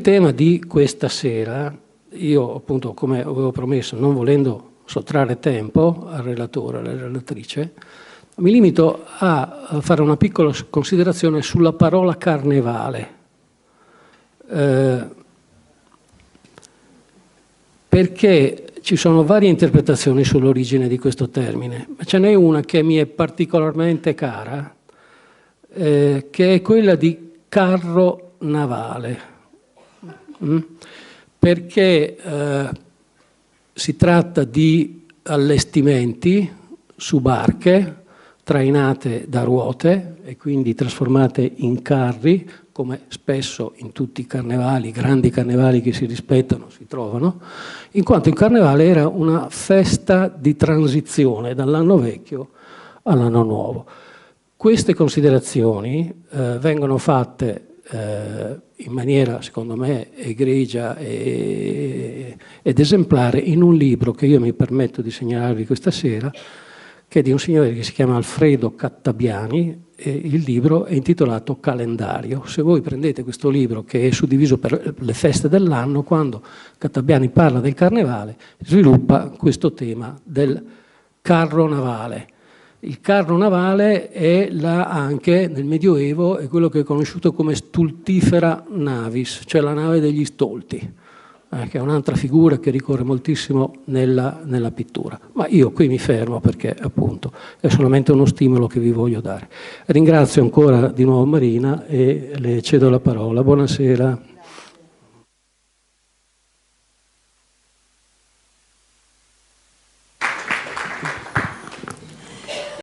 Il tema di questa sera, io appunto come avevo promesso, non volendo sottrarre tempo al relatore, alla relatrice, mi limito a fare una piccola considerazione sulla parola carnevale, perché ci sono varie interpretazioni sull'origine di questo termine, ma ce n'è una che mi è particolarmente cara, che è quella di carro navale. Perché si tratta di allestimenti su barche trainate da ruote e quindi trasformate in carri, come spesso in tutti i carnevali, grandi carnevali che si rispettano, si trovano, in quanto il carnevale era una festa di transizione dall'anno vecchio all'anno nuovo. Queste considerazioni vengono fatte in maniera, secondo me, egregia ed esemplare in un libro che io mi permetto di segnalarvi questa sera, che è di un signore che si chiama Alfredo Cattabiani, e il libro è intitolato Calendario. Se voi prendete questo libro, che è suddiviso per le feste dell'anno, quando Cattabiani parla del carnevale, sviluppa questo tema del carro navale. Il carro navale è anche nel Medioevo è quello che è conosciuto come stultifera navis, cioè la nave degli stolti, che è un'altra figura che ricorre moltissimo nella pittura. Ma io qui mi fermo perché appunto è solamente uno stimolo che vi voglio dare. Ringrazio ancora di nuovo Marina e le cedo la parola. Buonasera.